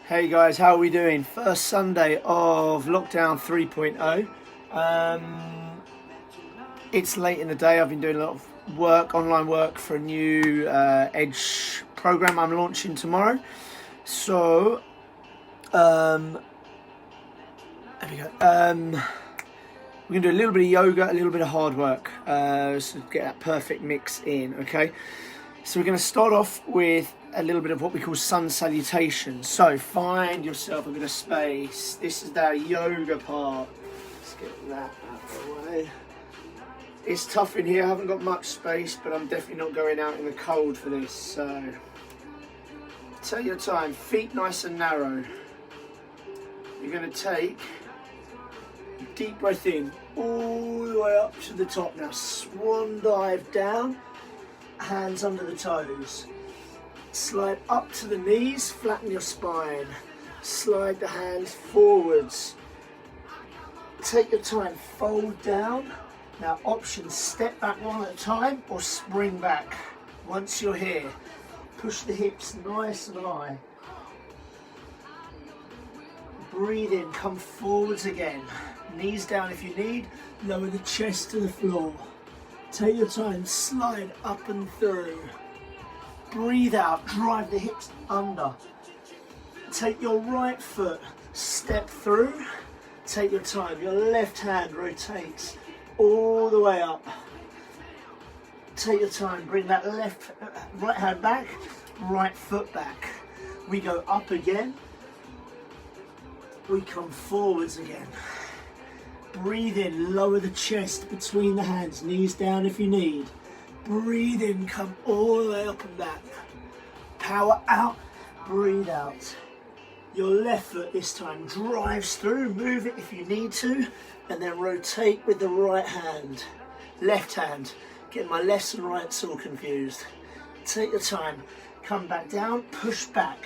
Hey guys, how are we doing? First Sunday of lockdown 3.0. It's late in the day. I've been doing a lot of work, online work for a new Edge program I'm launching tomorrow. So, there we go. We're going to do a little bit of yoga, a little bit of hard work, so get that perfect mix in, okay? So we're going to start off with a little bit of what we call sun salutations. So find yourself a bit of space. This is our yoga part. Let's get that out of the way. It's tough in here. I haven't got much space, but I'm definitely not going out in the cold for this. So take your time. Feet nice and narrow. You're going to take a deep breath in all the way up to the top. Now swan dive down. Hands under the toes. Slide up to the knees, flatten your spine. Slide the hands forwards. Take your time, fold down. Now options, step back one at a time or spring back. Once you're here, push the hips nice and high. Breathe in, come forwards again. Knees down if you need, lower the chest to the floor. Take your time, slide up and through. Breathe out, drive the hips under. Take your right foot, step through. Take your time, your left hand rotates all the way up. Take your time, bring that right hand back, right foot back. We go up again. We come forwards again. Breathe in, lower the chest between the hands, knees down if you need. Breathe in, come all the way up and back. Power out, breathe out. Your left foot this time drives through, move it if you need to, and then rotate with the right hand. Left hand, get my lefts and rights all confused. Take your time, come back down, push back,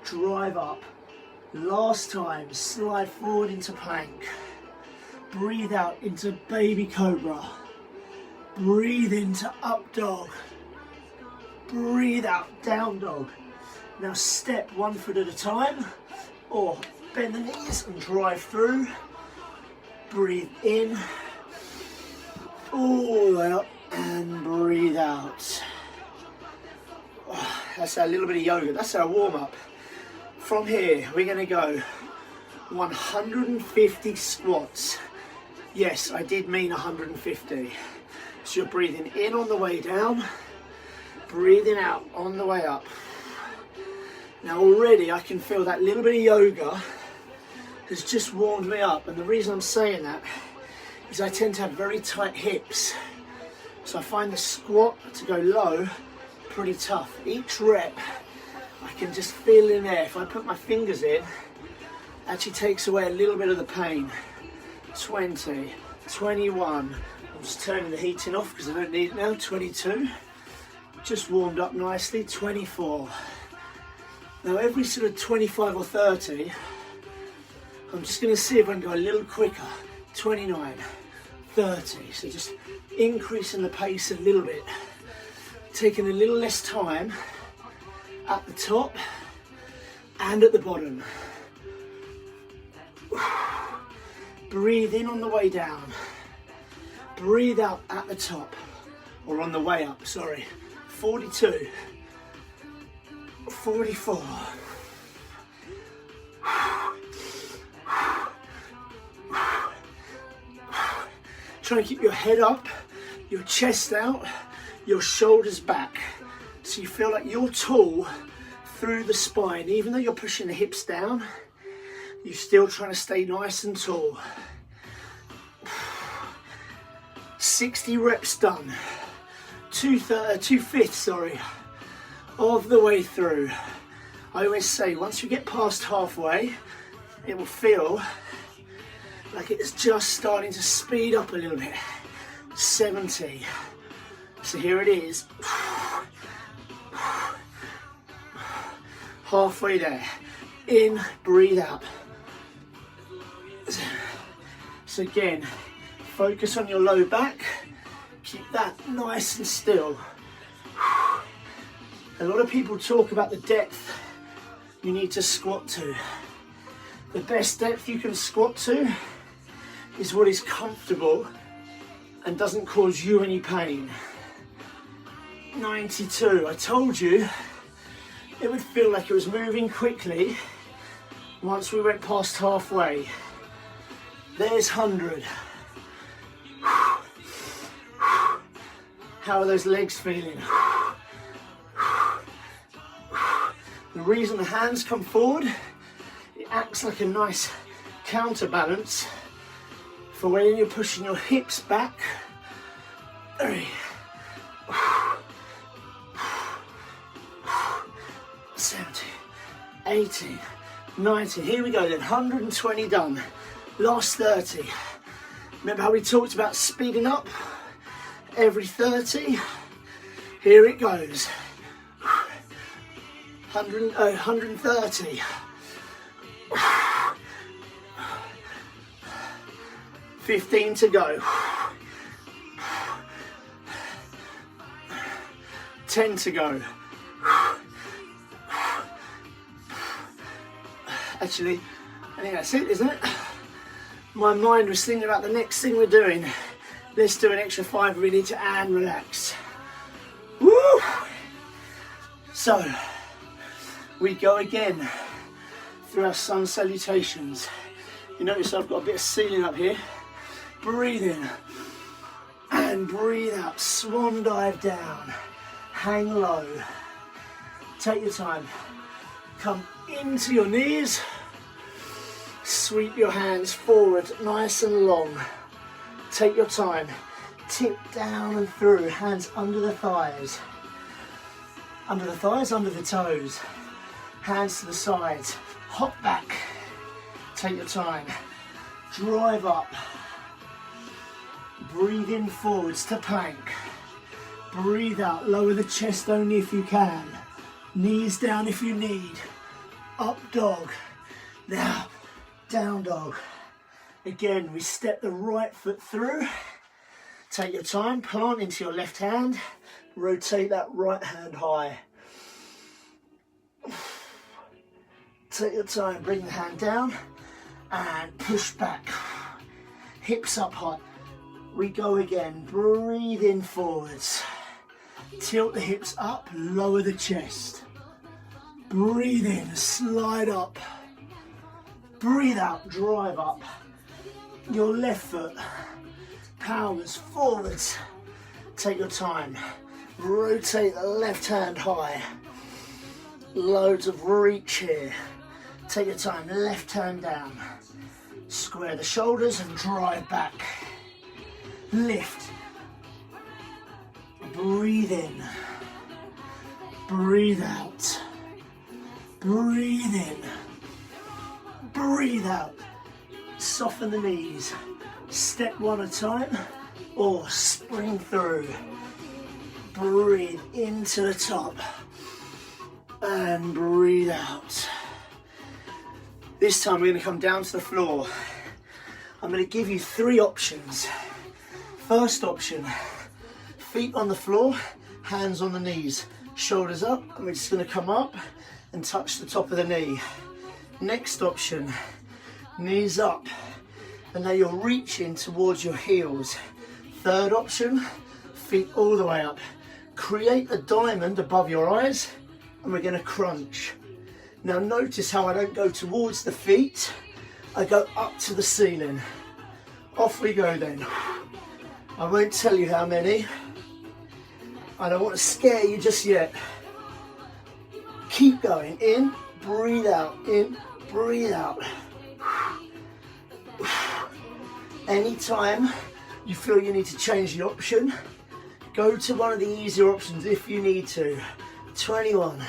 drive up. Last time, slide forward into plank. Breathe out into baby cobra. Breathe into up dog. Breathe out down dog. Now step one foot at a time or bend the knees and drive through. Breathe in all the way up and breathe out. Oh, that's a little bit of yoga. That's our warm up. From here we're going to go 150 squats. Yes, I did mean 150. So you're breathing in on the way down, breathing out on the way up. Now already I can feel that little bit of yoga has just warmed me up, and the reason I'm saying that is I tend to have very tight hips. So I find the squat to go low pretty tough. Each rep I can just feel in there. If I put my fingers in, it actually takes away a little bit of the pain. 20, 21, I'm just turning the heating off because I don't need it now. 22, just warmed up nicely. 24. Now every sort of 25 or 30, I'm just going to see if I can go a little quicker. 29, 30, so just increasing the pace a little bit, taking a little less time at the top and at the bottom. Breathe in on the way down. Breathe out at the top, or on the way up, sorry. 42, 44. Try and keep your head up, your chest out, your shoulders back. So you feel like you're tall through the spine. Even though you're pushing the hips down, you're still trying to stay nice and tall. 60 reps done. 2/5 of the way through. I always say once you get past halfway, it will feel like it's just starting to speed up a little bit. 70. So here it is. Halfway there. In, breathe out. So again, focus on your low back. Keep that nice and still. A lot of people talk about the depth you need to squat to. The best depth you can squat to is what is comfortable and doesn't cause you any pain. 92, I told you it would feel like it was moving quickly once we went past halfway. There's 100. How are those legs feeling? The reason the hands come forward, it acts like a nice counterbalance for when you're pushing your hips back. 3, 70, 80, 90. Here we go then, 120 done. Last 30. Remember how we talked about speeding up? Every 30. Here it goes. 130. 15 to go. 10 to go. Actually, I think that's it, isn't it? My mind was thinking about the next thing we're doing. Let's do an extra 5 minutes and relax. Woo! So, we go again through our sun salutations. You notice I've got a bit of ceiling up here. Breathe in and breathe out. Swan dive down. Hang low. Take your time. Come into your knees. Sweep your hands forward, nice and long. Take your time. Tip down and through. Hands under the thighs. Under the thighs, under the toes. Hands to the sides. Hop back. Take your time. Drive up. Breathe in forwards to plank. Breathe out. Lower the chest only if you can. Knees down if you need. Up dog. Now, down dog. Again, we step the right foot through. Take your time. Plant into your left hand. Rotate that right hand high. Take your time. Bring the hand down and push back. Hips up high. We go again. Breathe in forwards. Tilt the hips up. Lower the chest. Breathe in. Slide up. Breathe out. Drive up. Your left foot powers forwards. Take your time. Rotate the left hand high. Loads of reach here. Take your time. Left hand down. Square the shoulders and drive back. Lift. Breathe in. Breathe out. Breathe in. Breathe out. Soften the knees. Step one at a time or spring through. Breathe into the top and breathe out. This time we're going to come down to the floor. I'm going to give you 3 options. First option, feet on the floor, hands on the knees, shoulders up, and we're just going to come up and touch the top of the knee. Next option, knees up, and now you're reaching towards your heels. Third option, feet all the way up. Create a diamond above your eyes, and we're going to crunch. Now notice how I don't go towards the feet, I go up to the ceiling. Off we go then. I won't tell you how many. I don't want to scare you just yet. Keep going. In, breathe out. In, breathe out. Anytime you feel you need to change the option, go to one of the easier options if you need to. 21.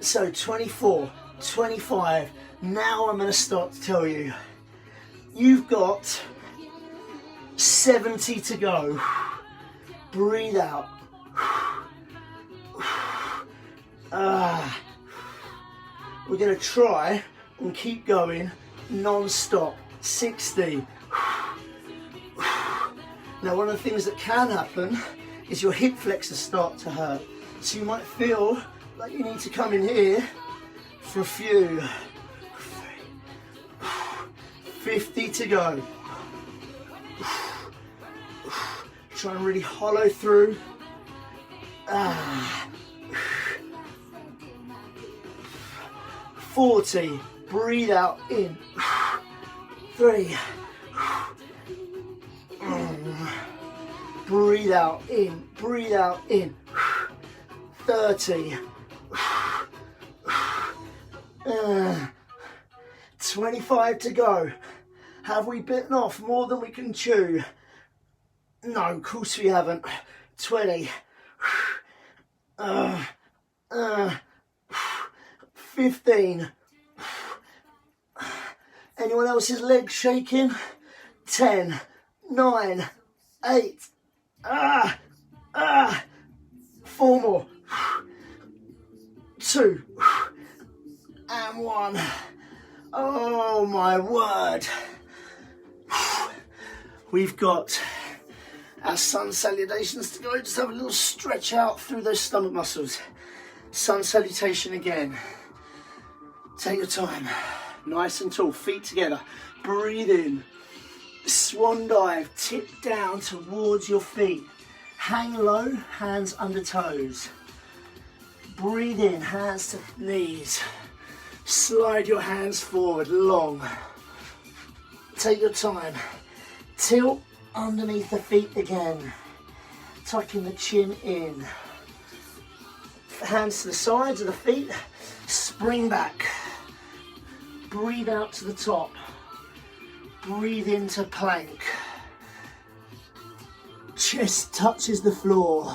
So 24, 25. Now I'm going to start to tell you. You've got 70 to go. Breathe out. We're going to try and keep going non-stop. 60. Now one of the things that can happen is your hip flexors start to hurt. So you might feel But you need to come in here for a few. 50 to go. Try and really hollow through. 40. Breathe out in. 3. Breathe out in. Breathe out in. 30. 25 to go. Have we bitten off more than we can chew? No, of course we haven't. 20. 15. Anyone else's legs shaking? 10. 9. 8. 4 more. 2. And 1. Oh my word. We've got our sun salutations to go. Just have a little stretch out through those stomach muscles. Sun salutation again. Take your time. Nice and tall, feet together. Breathe in. Swan dive, tip down towards your feet. Hang low, hands under toes. Breathe in, hands to knees. Slide your hands forward, long. Take your time. Tilt underneath the feet again. Tucking the chin in. Hands to the sides of the feet. Spring back. Breathe out to the top. Breathe into plank. Chest touches the floor.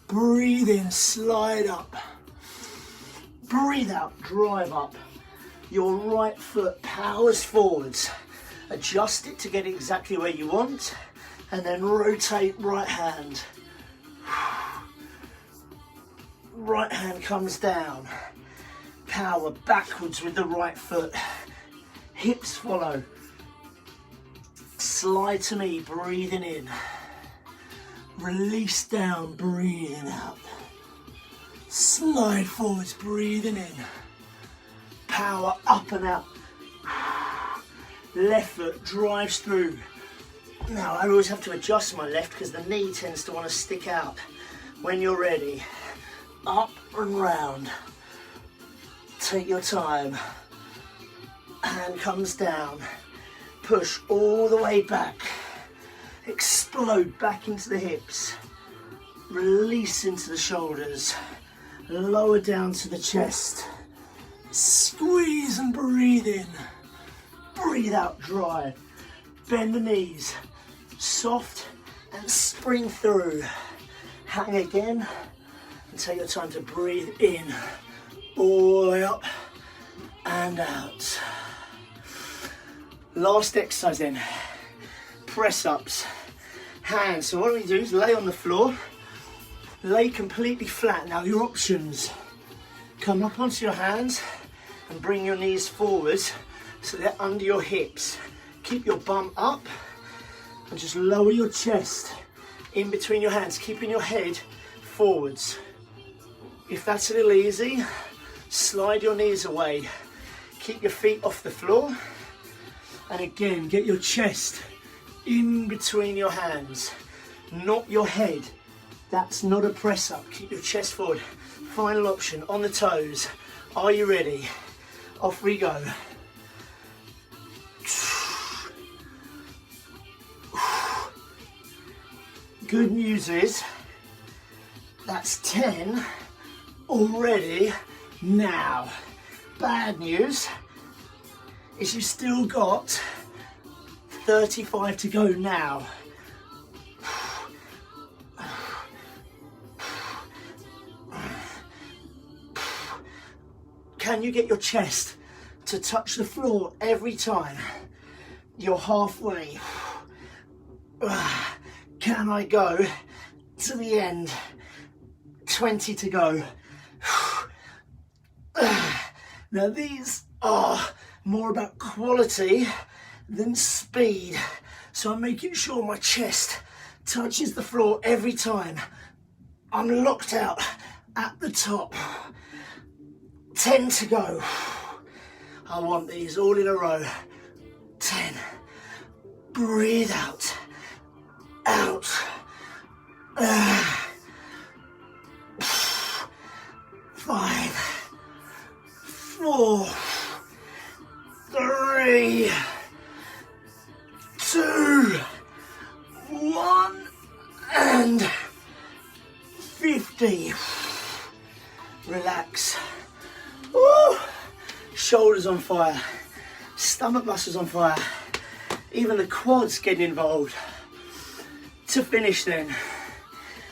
Breathe in, slide up. Breathe out, drive up. Your right foot powers forwards. Adjust it to get exactly where you want, and then rotate right hand. Right hand comes down. Power backwards with the right foot. Hips follow. Slide to me, breathing in. Release down, breathing out. Slide forwards, breathing in. Power up and out. Left foot drives through. Now I always have to adjust my left because the knee tends to want to stick out. When you're ready, up and round. Take your time. Hand comes down. Push all the way back. Explode back into the hips. Release into the shoulders. Lower down to the chest. Squeeze and breathe in. Breathe out, drive. Bend the knees. Soft and spring through. Hang again. And take your time to breathe in. All the way up and out. Last exercise then. Press ups. Hands. So what we do is lay on the floor. Lay completely flat. Now your options. Come up onto your hands and bring your knees forwards so they're under your hips. Keep your bum up and just lower your chest in between your hands, keeping your head forwards. If that's a little easy, slide your knees away. Keep your feet off the floor. And again, get your chest in between your hands, not your head. That's not a press up. Keep your chest forward. Final option, on the toes. Are you ready? Off we go. Good news is, that's 10 already now. Bad news is you still got 35 to go now. Can you get your chest to touch the floor every time? You're halfway. Can I go to the end? 20 to go. Now these are more about quality than speed. So I'm making sure my chest touches the floor every time. I'm locked out at the top. 10 to go. I want these all in a row. 10. Breathe out. Out. 5, 4, 3, 2, 1, and 50. Relax. Woo. Shoulders on fire, stomach muscles on fire, even the quads getting involved. To finish then,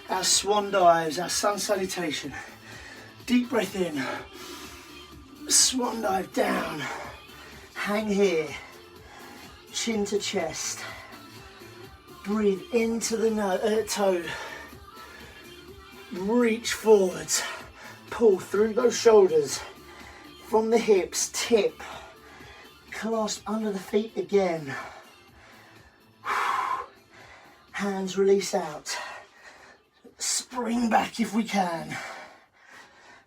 our swan dives, our sun salutation. Deep breath in, swan dive down, hang here, chin to chest. Breathe into the toe, reach forwards, pull through those shoulders, from the hips, tip, clasp under the feet again. Hands release out, spring back if we can.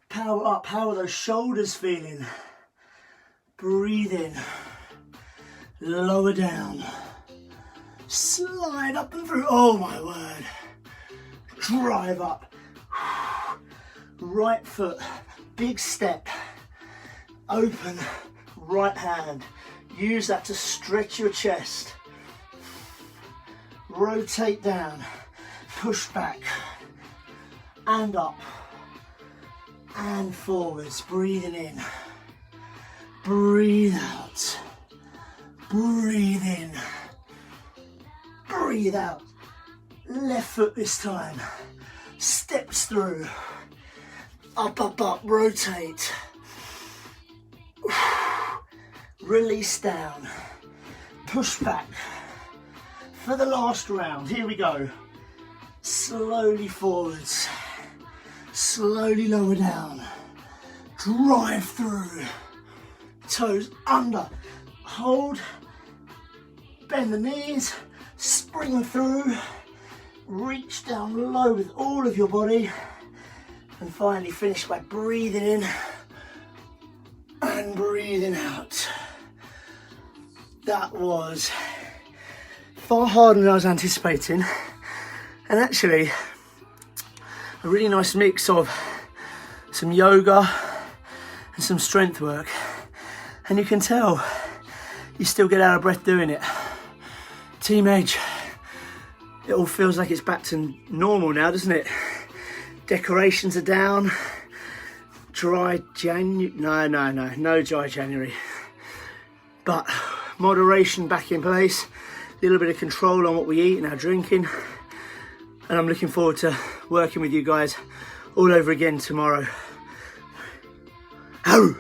Power up, how are those shoulders feeling? Breathe in, lower down, slide up and through, oh my word. Drive up, right foot, big step, open, right hand. Use that to stretch your chest. Rotate down, push back, and up, and forwards, breathing in, breathe out, breathe in, breathe out. Left foot this time, steps through, up, up, up, rotate, release down, push back. For the last round, here we go. Slowly forwards, slowly lower down, drive through, toes under, hold, bend the knees, spring through, reach down low with all of your body, and finally finish by breathing in and breathing out. That was far harder than I was anticipating, and actually a really nice mix of some yoga and some strength work, and you can tell you still get out of breath doing it. Team Edge, it all feels like it's back to normal now, doesn't it? Decorations are down. Dry January, no dry January, but moderation back in place, a little bit of control on what we eat and our drinking, and I'm looking forward to working with you guys all over again tomorrow. Oh!